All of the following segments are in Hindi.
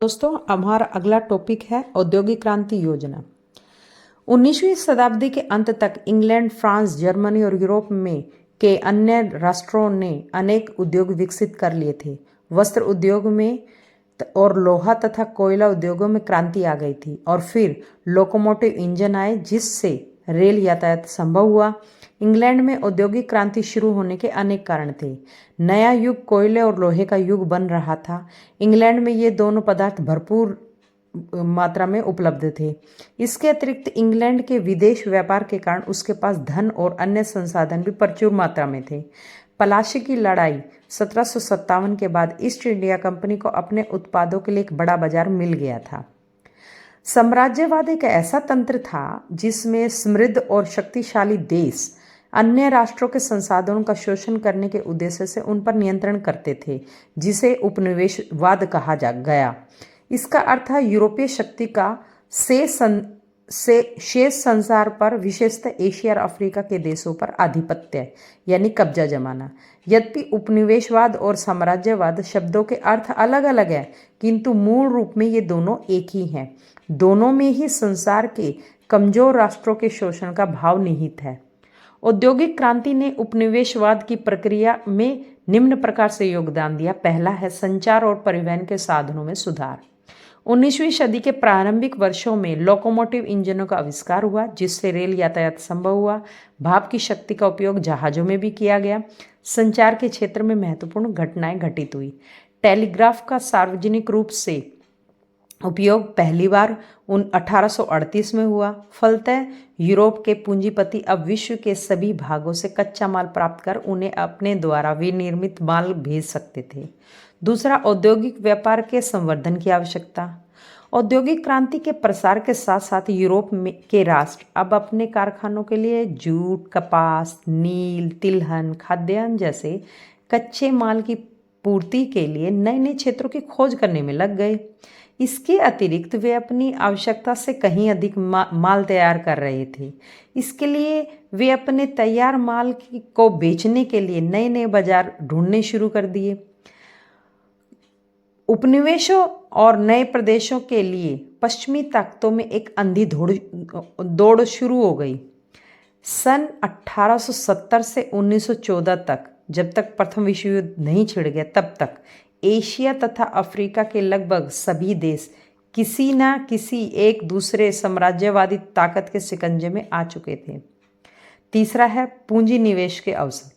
दोस्तों, हमारा अगला टॉपिक है औद्योगिक क्रांति योजना। 19वीं शताब्दी के अंत तक इंग्लैंड, फ्रांस, जर्मनी और यूरोप में के अन्य राष्ट्रों ने अनेक उद्योग विकसित कर लिए थे। वस्त्र उद्योग में और लोहा तथा कोयला उद्योगों में क्रांति आ गई थी और फिर लोकोमोटिव इंजन आए जिससे रेल यातायात संभव हुआ। इंग्लैंड में औद्योगिक क्रांति शुरू होने के अनेक कारण थे। नया युग कोयले और लोहे का युग बन रहा था। इंग्लैंड में ये दोनों पदार्थ भरपूर मात्रा में उपलब्ध थे। इसके अतिरिक्त इंग्लैंड के विदेश व्यापार के कारण उसके पास धन और अन्य संसाधन भी प्रचुर मात्रा में थे। पलाशी की लड़ाई 1757 के बाद ईस्ट इंडिया कंपनी को अपने उत्पादों के लिए एक बड़ा बाजार मिल गया था। साम्राज्यवाद एक ऐसा तंत्र था जिसमें समृद्ध और शक्तिशाली देश अन्य राष्ट्रों के संसाधनों का शोषण करने के उद्देश्य से उन पर नियंत्रण करते थे, जिसे उपनिवेशवाद कहा गया। इसका अर्थ है यूरोपीय शक्ति का शेष संसार पर, विशेषतः एशिया और अफ्रीका के देशों पर आधिपत्य यानी कब्जा जमाना। यद्यपि उपनिवेशवाद और साम्राज्यवाद शब्दों के अर्थ अलग अलग हैं, किंतु मूल रूप में ये दोनों एक ही हैं। दोनों में ही संसार के कमजोर राष्ट्रों के शोषण का भाव निहित है। औद्योगिक क्रांति ने उपनिवेशवाद की प्रक्रिया में निम्न प्रकार से योगदान दिया। पहला है संचार और परिवहन के साधनों में सुधार। 19वीं सदी के प्रारंभिक वर्षों में लोकोमोटिव इंजनों का आविष्कार हुआ, जिससे रेल यातायात संभव हुआ। भाप की शक्ति का उपयोग जहाजों में भी किया गया। संचार के क्षेत्र में महत्वपूर्ण घटनाएं घटित हुई। टेलीग्राफ का सार्वजनिक रूप से उपयोग पहली बार 1838 में हुआ। फलतः यूरोप के पूंजीपति अब विश्व के सभी भागों से कच्चा माल प्राप्त कर उन्हें अपने द्वारा विनिर्मित माल भेज सकते थे। दूसरा, औद्योगिक व्यापार के संवर्धन की आवश्यकता। औद्योगिक क्रांति के प्रसार के साथ साथ यूरोप के राष्ट्र अब अपने कारखानों के लिए जूट, कपास, नील, तिलहन, खाद्यान्न जैसे कच्चे माल की पूर्ति के लिए नए नए क्षेत्रों की खोज करने में लग गए। इसके अतिरिक्त वे अपनी आवश्यकता से कहीं अधिक माल तैयार कर रहे थे। इसके लिए वे अपने तैयार माल को बेचने के लिए नए नए बाजार ढूंढने शुरू कर दिए। उपनिवेशों और नए प्रदेशों के लिए पश्चिमी ताकतों में एक अंधी दौड़ शुरू हो गई। सन 1870 से 1914 तक, जब तक प्रथम विश्व युद्ध नहीं छिड़ गया, तब तक एशिया तथा अफ्रीका के लगभग सभी देश किसी न किसी एक दूसरे साम्राज्यवादी ताकत के शिकंजे में आ चुके थे। तीसरा है पूंजी निवेश के अवसर।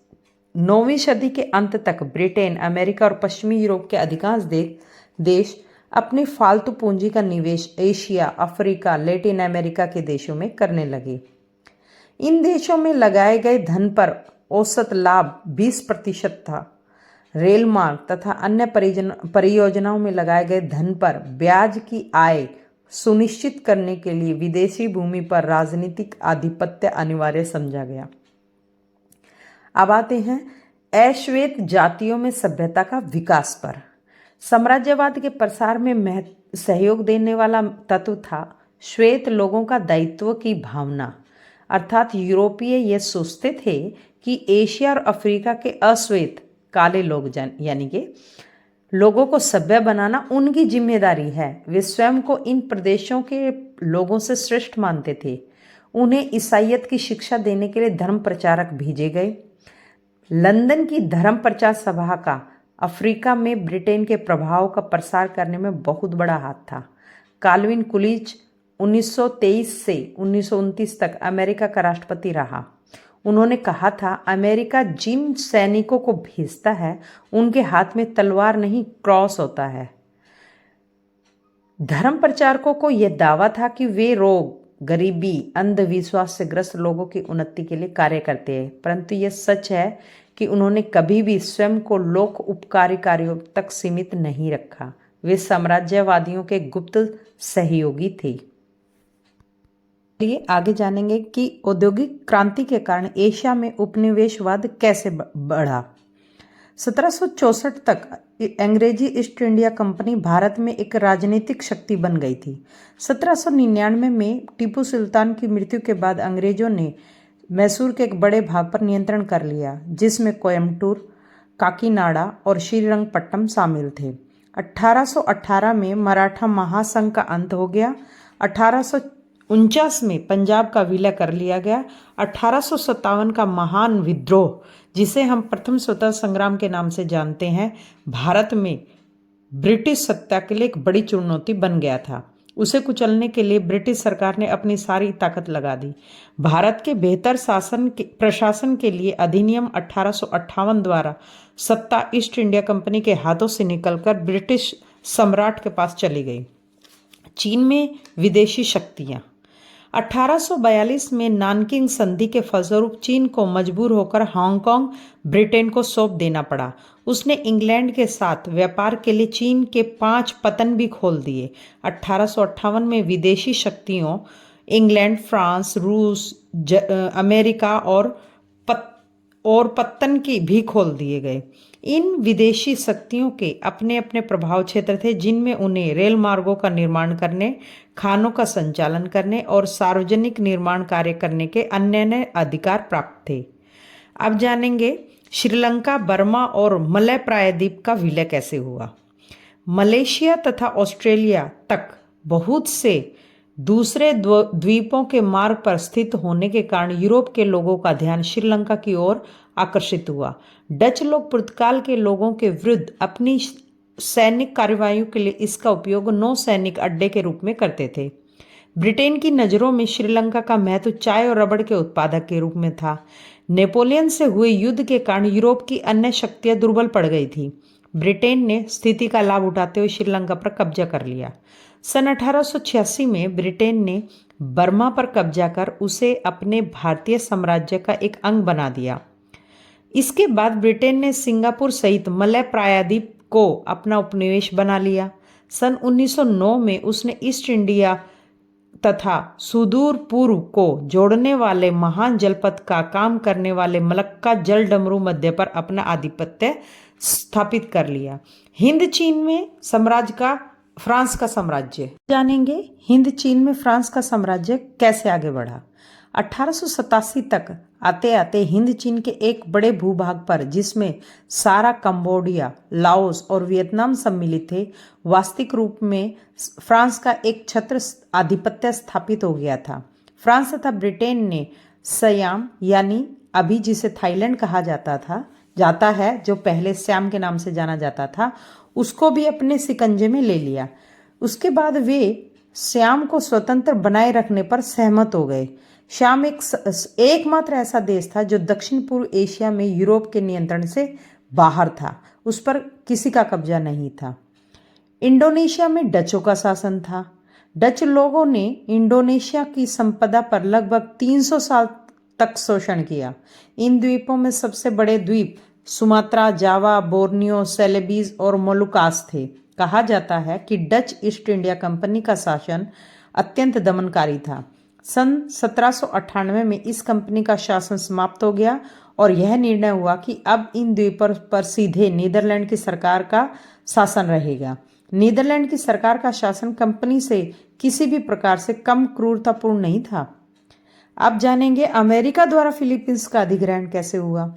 9वीं सदी के अंत तक ब्रिटेन, अमेरिका और पश्चिमी यूरोप के अधिकांश देश अपनी फालतू पूंजी का निवेश एशिया, अफ्रीका, लैटिन अमेरिका के देशों में करने लगे। इन देशों में लगाए गए धन पर औसत लाभ 20% था। रेल मार्ग तथा अन्य परियोजनाओं में लगाए गए धन पर ब्याज की आय सुनिश्चित करने के लिए विदेशी भूमि पर राजनीतिक आधिपत्य अनिवार्य समझा गया। अब आते हैं अश्वेत जातियों में सभ्यता का विकास पर। साम्राज्यवाद के प्रसार में सहयोग देने वाला तत्व था श्वेत लोगों का दायित्व की भावना। अर्थात यूरोपीय ये सोचते थे कि एशिया और अफ्रीका के अश्वेत काले लोग यानी कि लोगों को सभ्य बनाना उनकी जिम्मेदारी है। वे स्वयं को इन प्रदेशों के लोगों से श्रेष्ठ मानते थे। उन्हें ईसाईयत की शिक्षा देने के लिए धर्म प्रचारक भेजे गए। लंदन की धर्म प्रचार सभा का अफ्रीका में ब्रिटेन के प्रभाव का प्रसार करने में बहुत बड़ा हाथ था। काल्विन कुलिज 1923 से 1929 तक अमेरिका का राष्ट्रपति रहा। उन्होंने कहा था, अमेरिका जिन सैनिकों को भेजता है उनके हाथ में तलवार नहीं, क्रॉस होता है। धर्म प्रचारकों को यह दावा था कि वे रोग, गरीबी, अंधविश्वास से ग्रस्त लोगों की उन्नति के लिए कार्य करते हैं, परंतु यह सच है कि उन्होंने कभी भी स्वयं को लोक उपकारी कार्यों तक सीमित नहीं रखा। वे साम्राज्यवादियों के गुप्त सहयोगी थे। आगे जानेंगे कि औद्योगिक क्रांति के कारण एशिया में उपनिवेशवाद कैसे बढ़ा। 1764 तक अंग्रेजी ईस्ट इंडिया कंपनी भारत में एक राजनीतिक शक्ति बन गई थी। 1799 में टीपू सुल्तान की मृत्यु के बाद अंग्रेजों ने मैसूर के एक बड़े भाग पर नियंत्रण कर लिया, जिसमें कोयम्बटूर, काकीनाडा और श्रीरंगपट्टनम शामिल थे। 1818 में मराठा महासंघ का अंत हो गया। 1849 में पंजाब का विलय कर लिया गया। 1857 का महान विद्रोह, जिसे हम प्रथम स्वतंत्रता संग्राम के नाम से जानते हैं, भारत में ब्रिटिश सत्ता के लिए एक बड़ी चुनौती बन गया था। उसे कुचलने के लिए ब्रिटिश सरकार ने अपनी सारी ताकत लगा दी। भारत के बेहतर प्रशासन के लिए अधिनियम 1858 द्वारा सत्ता ईस्ट इंडिया कंपनी के हाथों से निकलकर ब्रिटिश सम्राट के पास चली गई। चीन में विदेशी शक्तियां। 1842 में नानकिंग संधि के फलस्वरूप चीन को मजबूर होकर हांगकांग ब्रिटेन को सौंप देना पड़ा। उसने इंग्लैंड के साथ व्यापार के लिए चीन के 5 पतन भी खोल दिए। 1858 में विदेशी शक्तियों इंग्लैंड, फ्रांस, रूस, अमेरिका और पत्तन की भी खोल दिए गए। इन विदेशी शक्तियों के अपने अपने प्रभाव क्षेत्र थे, जिनमें उन्हें रेल मार्गों का निर्माण करने, खानों का संचालन करने और सार्वजनिक निर्माण कार्य करने के अन्य अधिकार प्राप्त थे। अब जानेंगे श्रीलंका, बर्मा और मलय प्रायद्वीप का विलय कैसे हुआ। मलेशिया तथा ऑस्ट्रेलिया तक बहुत से दूसरे द्वीपों के मार्ग पर स्थित होने के कारण यूरोप के लोगों का ध्यान श्रीलंका की ओर आकर्षित हुआ। डच लोग पुर्तगाल के लोगों के विरुद्ध अपनी सैनिक कार्रवाइयों के लिए इसका उपयोग नौ सैनिक अड्डे के रूप में करते थे। ब्रिटेन की नज़रों में श्रीलंका का महत्व चाय और रबड़ के उत्पादक के रूप में था। नेपोलियन से हुए युद्ध के कारण यूरोप की अन्य शक्तियां दुर्बल पड़ गई थी। ब्रिटेन ने स्थिति का लाभ उठाते हुए श्रीलंका पर कब्जा कर लिया। सन 1886 में ब्रिटेन ने बर्मा पर कब्जा कर उसे अपने भारतीय साम्राज्य का एक अंग बना दिया। इसके बाद ब्रिटेन ने सिंगापुर सहित मलय प्रायद्वीप को अपना उपनिवेश बना लिया। सन 1909 में उसने ईस्ट इंडिया तथा सुदूर पूर्व को जोड़ने वाले महान जलपथ का काम करने वाले मलक्का जल डमरू मध्य पर अपना आधिपत्य स्थापित कर लिया। हिंद चीन में साम्राज्य का फ्रांस का साम्राज्य जानेंगे। हिंद चीन में फ्रांस का साम्राज्य कैसे आगे बढ़ा। 1887 तक आते आते हिंद चीन के एक बड़े भूभाग पर, जिसमें सारा कंबोडिया, लाओस और वियतनाम सम्मिलित थे, वास्तविक रूप में फ्रांस का एक छत्र आधिपत्य स्थापित हो गया था। फ्रांस तथा ब्रिटेन ने सयाम, यानी अभी जिसे थाईलैंड कहा जाता है, जो पहले श्याम के नाम से जाना जाता था, उसको भी अपने शिकंजे में ले लिया। उसके बाद वे श्याम को स्वतंत्र बनाए रखने पर सहमत हो गए। श्याम एकमात्र ऐसा देश था जो दक्षिण पूर्व एशिया में यूरोप के नियंत्रण से बाहर था, उस पर किसी का कब्जा नहीं था। इंडोनेशिया में डचों का शासन था। डच लोगों ने इंडोनेशिया की संपदा पर लगभग 300 साल तक शोषण किया। इन द्वीपों में सबसे बड़े द्वीप सुमात्रा, जावा, बोर्नियो, सेलेबीज और मोलुकास थे। कहा जाता है कि डच ईस्ट इंडिया कंपनी का शासन अत्यंत दमनकारी था। सन 1798 में इस कंपनी का शासन समाप्त हो गया और यह निर्णय हुआ कि अब इन द्वीपों पर सीधे नीदरलैंड की सरकार का शासन रहेगा। नीदरलैंड की सरकार का शासन कंपनी से किसी भी प्रकार से कम क्रूरतापूर्ण नहीं था। अब जानेंगे अमेरिका द्वारा फिलीपींस का अधिग्रहण कैसे हुआ।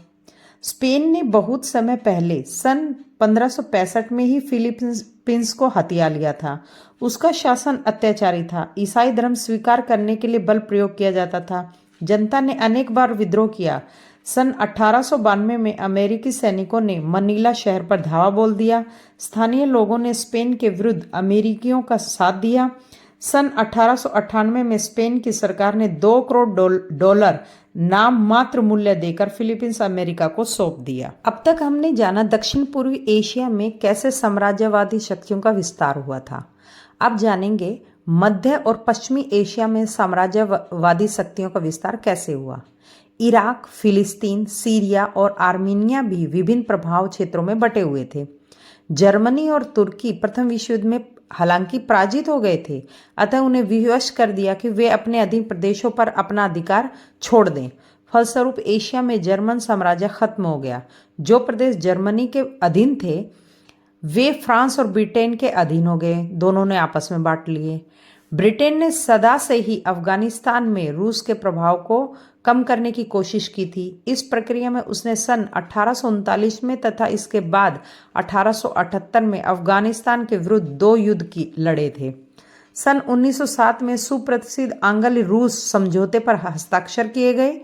स्पेन ने बहुत समय पहले सन 1565 में ही फिलीपींस को हथिया लिया था। उसका शासन अत्याचारी था। ईसाई धर्म स्वीकार करने के लिए बल प्रयोग किया जाता था। जनता ने अनेक बार विद्रोह किया। सन 1892 में अमेरिकी सैनिकों ने मनीला शहर पर धावा बोल दिया। स्थानीय लोगों ने स्पेन के विरुद्ध अमेरिकियों का साथ दिया। सन 1898 में स्पेन की सरकार ने $2 करोड़ नाम मात्र मूल्य देकर फिलीपींस अमेरिका को सौंप दिया। अब तक हमने जाना दक्षिण पूर्वी एशिया में कैसे साम्राज्यवादी शक्तियों का विस्तार हुआ था। अब जानेंगे मध्य और पश्चिमी एशिया में साम्राज्यवादी शक्तियों का विस्तार कैसे हुआ। इराक, फिलिस्तीन, सीरिया और आर्मीनिया भी विभिन्न प्रभाव क्षेत्रों में बटे हुए थे। जर्मनी और तुर्की प्रथम विश्व युद्ध में हालांकि पराजित हो गए थे, अतः उन्हें विवश कर दिया कि वे अपने अधीन प्रदेशों पर अपना अधिकार छोड़ दें। फलस्वरूप एशिया में जर्मन साम्राज्य खत्म हो गया। जो प्रदेश जर्मनी के अधीन थे वे फ्रांस और ब्रिटेन के अधीन हो गए। दोनों ने आपस में बांट लिए। ब्रिटेन ने सदा से ही अफगानिस्तान में रूस के प्रभाव को कम करने की कोशिश की थी। इस प्रक्रिया में उसने सन 1839 में तथा इसके बाद 1878 में अफगानिस्तान के विरुद्ध 2 युद्ध लड़े थे। सन 1907 में सुप्रसिद्ध आंग्ल रूस समझौते पर हस्ताक्षर किए गए।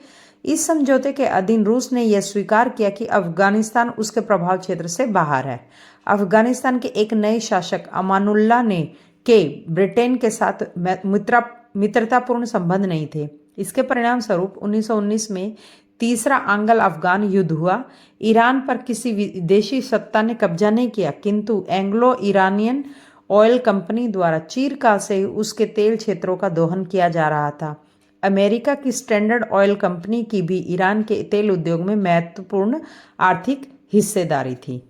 इस समझौते के अधीन रूस ने यह स्वीकार किया कि अफगानिस्तान उसके प्रभाव क्षेत्र से बाहर है। अफगानिस्तान के एक नए शासक अमानुल्लाह ने ब्रिटेन के साथ मित्रतापूर्ण संबंध नहीं थे। इसके परिणाम स्वरूप 1919 में तीसरा आंग्ल अफगान युद्ध हुआ। ईरान पर किसी विदेशी सत्ता ने कब्जा नहीं किया, किंतु एंग्लो ईरानियन ऑयल कंपनी द्वारा चिरकाल से उसके तेल क्षेत्रों का दोहन किया जा रहा था। अमेरिका की स्टैंडर्ड ऑयल कंपनी की भी ईरान के तेल उद्योग में महत्वपूर्ण आर्थिक हिस्सेदारी थी।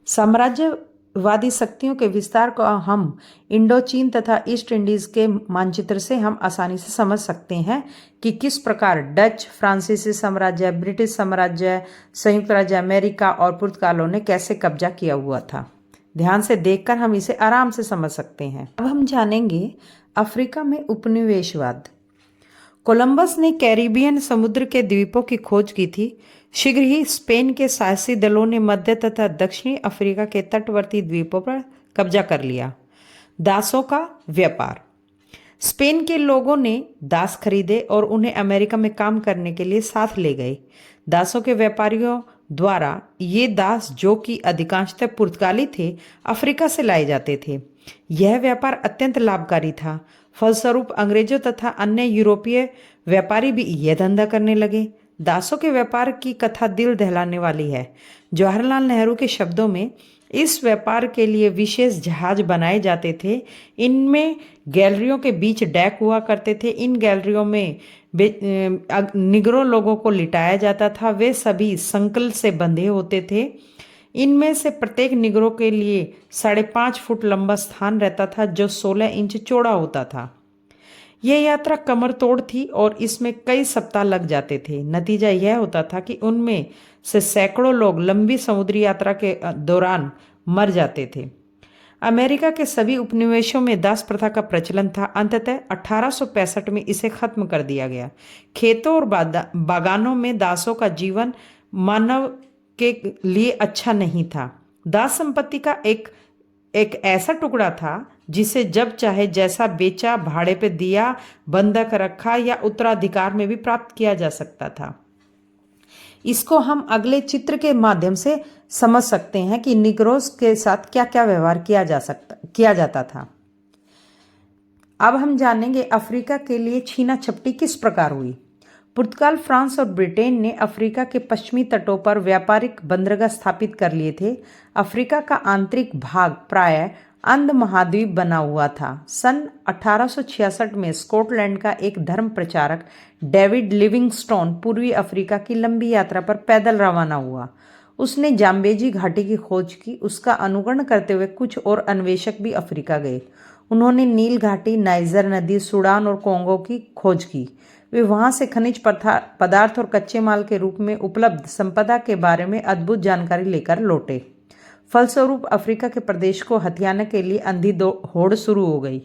साम्राज्यवादी शक्तियों के विस्तार को हम इंडोचीन तथा ईस्ट इंडीज के मानचित्र से हम आसानी से समझ सकते हैं कि किस प्रकार डच, फ्रांसीसी साम्राज्य, ब्रिटिश साम्राज्य, संयुक्त राज्य अमेरिका और पुर्तगालों ने कैसे कब्जा किया हुआ था। ध्यान से देखकर हम इसे आराम से समझ सकते हैं। अब हम जानेंगे अफ्रीका में उपनिवेशवाद। कोलंबस ने कैरिबियन समुद्र के द्वीपों की खोज की थी। शीघ्र ही स्पेन के साहसी दलों ने मध्य तथा दक्षिणी अफ्रीका के तटवर्ती द्वीपों पर कब्जा कर लिया। दासों का व्यापार। स्पेन के लोगों ने दास खरीदे और उन्हें अमेरिका में काम करने के लिए साथ ले गए। दासों के व्यापारियों द्वारा ये दास, जो कि अधिकांशतः पुर्तगाली थे, अफ्रीका से लाए जाते थे। यह व्यापार अत्यंत लाभकारी था। फलस्वरूप अंग्रेजों तथा अन्य यूरोपीय व्यापारी भी यह धंधा करने लगे। दासों के व्यापार की कथा दिल दहलाने वाली है। जवाहरलाल नेहरू के शब्दों में, इस व्यापार के लिए विशेष जहाज बनाए जाते थे। इनमें गैलरियों के बीच डैक हुआ करते थे। इन गैलरियों में निगरो लोगों को लिटाया जाता था। वे सभी संकल से बंधे होते थे। इनमें से प्रत्येक निगरों के लिए 5.5 फुट लंबा स्थान रहता था, जो 16 इंच चौड़ा होता था। यह यात्रा कमर तोड़ थी और इसमें कई सप्ताह लग जाते थे। नतीजा यह होता था कि उनमें से सैकड़ों लोग लंबी समुद्री यात्रा के दौरान मर जाते थे। अमेरिका के सभी उपनिवेशों में दास प्रथा का प्रचलन था। अंततः 1865 में इसे खत्म कर दिया गया। खेतों और बागानों में दासों का जीवन मानव के लिए अच्छा नहीं था। दास संपत्ति का एक ऐसा टुकड़ा था जिसे जब चाहे जैसा बेचा, भाड़े पे दिया, बंधक रखा या उत्तराधिकार में भी प्राप्त किया जा सकता था। इसको हम अगले चित्र के माध्यम से समझ सकते हैं कि निग्रोस के साथ क्या क्या व्यवहार किया जाता था। अब हम जानेंगे अफ्रीका के लिए छीना झपटी किस प्रकार हुई। पुर्तगाल, फ्रांस और ब्रिटेन ने अफ्रीका के पश्चिमी तटों पर व्यापारिक बंदरगाह स्थापित कर लिए थे। अफ्रीका का आंतरिक भाग प्रायः अंध महाद्वीप बना हुआ था। सन 1866 में स्कॉटलैंड का एक धर्म प्रचारक डेविड लिविंगस्टोन पूर्वी अफ्रीका की लंबी यात्रा पर पैदल रवाना हुआ। उसने जाम्बेजी घाटी की खोज की। उसका अनुकरण करते हुए कुछ और अन्वेषक भी अफ्रीका गए। उन्होंने नील घाटी, नाइजर नदी, सूडान और कोंगो की खोज की। वे वहां से खनिज पदार्थ और कच्चे माल के रूप में उपलब्ध संपदा के बारे में अद्भुत जानकारी लेकर लौटे। फलस्वरूप अफ्रीका के प्रदेश को हथियाने के लिए अंधी होड़ शुरू हो गई।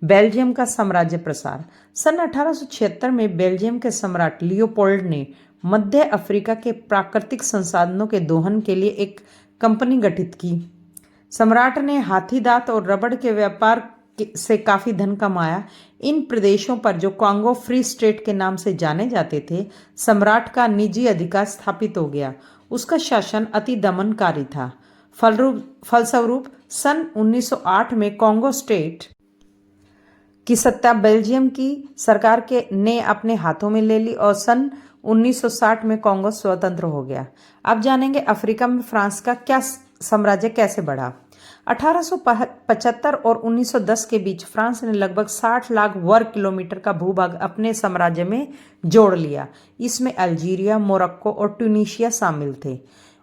बेल्जियम का साम्राज्य प्रसार। सन 1876 में बेल्जियम के सम्राट लियोपोल्ड ने मध्य अफ्रीका के प्राकृतिक संसाधनों के दोहन के लिए एक कंपनी गठित की। सम्राट ने हाथी दांत और रबड़ के व्यापार से काफी धन कमाया। इन प्रदेशों पर, जो कांगो फ्री स्टेट के नाम से जाने जाते थे, सम्राट का निजी अधिकार स्थापित हो गया। उसका शासन अति दमनकारी था। फलस्वरूप सन 1908 में कांगो स्टेट की सत्ता बेल्जियम की सरकार ने अपने हाथों में ले ली और सन 1960 में कांगो स्वतंत्र हो गया। अब जानेंगे अफ्रीका में फ्रांस का क्या साम्राज्य कैसे बढ़ा। 1875 और 1910 के बीच फ्रांस ने लगभग 60 लाख वर्ग किलोमीटर का भूभाग अपने साम्राज्य में जोड़ लिया। इसमें अल्जीरिया, मोरक्को और ट्यूनीशिया शामिल थे।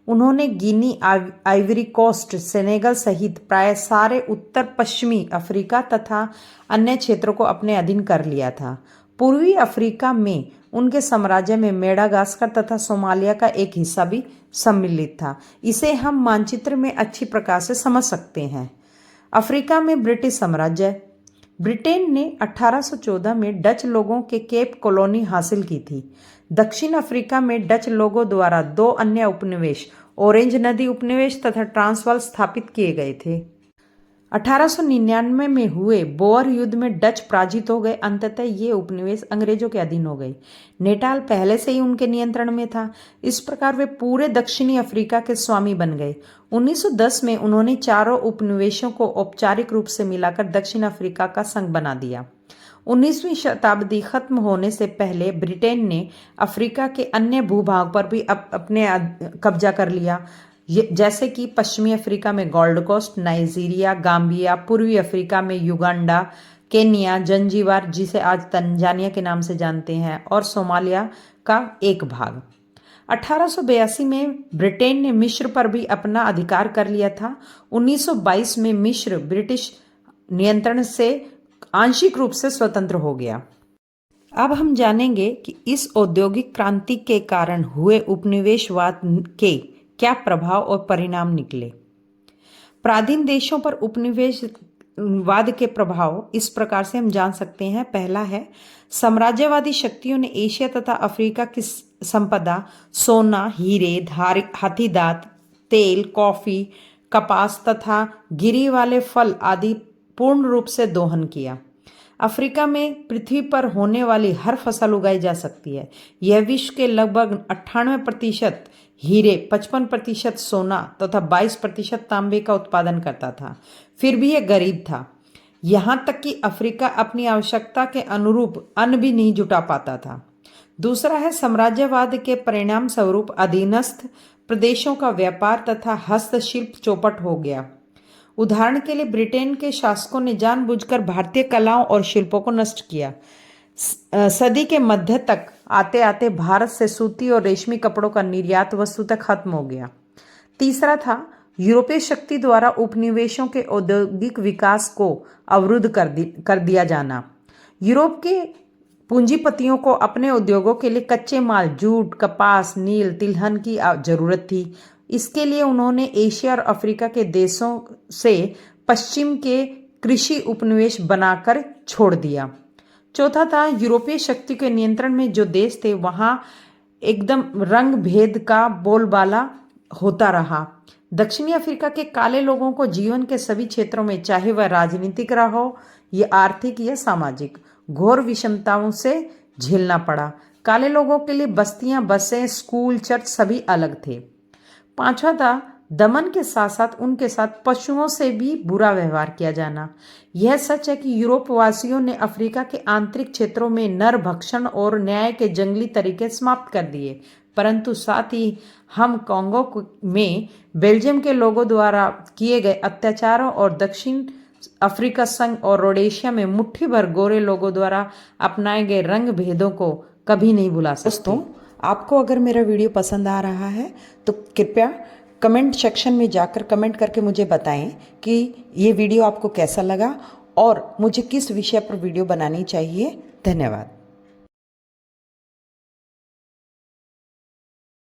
उन्होंने गिनी, आइवरी कोस्ट, सेनेगल सहित प्राय सारे उत्तर पश्चिमी अफ्रीका तथा अन्य क्षेत्रों को अपने अधीन कर लिया था। पूर्वी अफ्रीका में उनके साम्राज्य में मेडागास्कर तथा सोमालिया का एक हिस्सा भी सम्मिलित था। इसे हम मानचित्र में अच्छी प्रकार से समझ सकते हैं। अफ्रीका में ब्रिटिश साम्राज्य। ब्रिटेन ने 1814 में डच लोगों के केप कॉलोनी हासिल की थी। दक्षिण अफ्रीका में डच लोगों द्वारा 2 अन्य उपनिवेश, ऑरेंज नदी उपनिवेश तथा ट्रांसवाल स्थापित किए गए थे। 1899 में हुए बोअर युद्ध में डच पराजित हो गए। अंततः ये उपनिवेश अंग्रेजों के अधीन हो गए। नेटाल पहले से ही उनके नियंत्रण में था। इस प्रकार वे पूरे दक्षिणी अफ्रीका के स्वामी बन गए। 1910 में उन्होंने चारों उपनिवेशों को औपचारिक रूप से मिलाकर दक्षिण अफ्रीका का संघ बना दिया। 19वीं शताब्दी खत्म होने से पहले ब्रिटेन ने अफ्रीका के अन्य भूभाग पर भी अपने कब्जा कर लिया, जैसे कि पश्चिमी अफ्रीका में गोल्ड कोस्ट, नाइजीरिया, गाम्बिया, पूर्वी अफ्रीका में युगांडा, केन्या, जंजीबार जिसे आज तंजानिया के नाम से जानते हैं, और सोमालिया का एक भाग। 1882 में ब्रिटेन ने मिस्र पर भी अपना अधिकार कर लिया था। 1922 में मिस्र ब्रिटिश नियंत्रण से आंशिक रूप से स्वतंत्र हो गया। अब हम जानेंगे कि इस औद्योगिक क्रांति के कारण हुए उपनिवेशवाद के क्या प्रभाव और परिणाम निकले। प्राचीन देशों पर उपनिवेशवाद के प्रभाव इस प्रकार से हम जान सकते हैं। पहला है, साम्राज्यवादी शक्तियों ने एशिया तथा अफ्रीका की संपदा, सोना, हीरे, हाथीदांत, तेल, कॉफी, कपास तथा गिरी वाले फल आदि पूर्ण रूप से दोहन किया। अफ्रीका में पृथ्वी पर होने वाली हर फसल उगाई जा सकती है। यह विश्व के लगभग 98% हीरे, 55% सोना तथा 22% तांबे का उत्पादन करता था। फिर भी यह गरीब था। यहाँ तक कि अफ्रीका अपनी आवश्यकता के अनुरूप अन्न भी नहीं जुटा पाता था। दूसरा है, साम्राज्यवाद के परिणाम स्वरूप अधीनस्थ प्रदेशों का व्यापार तथा हस्तशिल्प चौपट हो गया। उदाहरण के लिए ब्रिटेन के शासकों ने जानबूझकर भारतीय कलाओं और शिल्पों को नष्ट किया। सदी के मध्य तक आते आते भारत से सूती और रेशमी कपड़ों का निर्यात वस्तुतः खत्म हो गया। तीसरा था, यूरोपीय शक्ति द्वारा उपनिवेशों के औद्योगिक विकास को अवरुद्ध कर दिया जाना। यूरोप के पूंजीपतियों को अपने उद्योगों के लिए कच्चे माल, जूट, कपास, नील, तिलहन की जरूरत थी। इसके लिए उन्होंने एशिया और अफ्रीका के देशों से पश्चिम के कृषि उपनिवेश बनाकर छोड़ दिया। चौथा था, यूरोपीय शक्ति के नियंत्रण में जो देश थे वहां एकदम रंग भेद का बोलबाला होता रहा। दक्षिणी अफ्रीका के काले लोगों को जीवन के सभी क्षेत्रों में, चाहे वह राजनीतिक रहा हो या आर्थिक या सामाजिक, घोर विषमताओं से झेलना पड़ा। काले लोगों के लिए बस्तियां, बसें, स्कूल, चर्च सभी अलग थे। पांचवा था, दमन के साथ साथ उनके साथ पशुओं से भी बुरा व्यवहार किया जाना। यह सच है कि यूरोप वासियों ने अफ्रीका के आंतरिक क्षेत्रों में नर भक्षण और न्याय के जंगली तरीके समाप्त कर दिए, परंतु साथ ही हम कॉन्गो में बेल्जियम के लोगों द्वारा किए गए अत्याचारों और दक्षिण अफ्रीका संघ और रोडेशिया में मुट्ठी भर गोरे लोगों द्वारा अपनाए गए रंग भेदों को कभी नहीं भुला सकते। दोस्तों, आपको अगर मेरा वीडियो पसंद आ रहा है तो कृपया कमेंट सेक्शन में जाकर कमेंट करके मुझे बताएं कि ये वीडियो आपको कैसा लगा और मुझे किस विषय पर वीडियो बनानी चाहिए। धन्यवाद।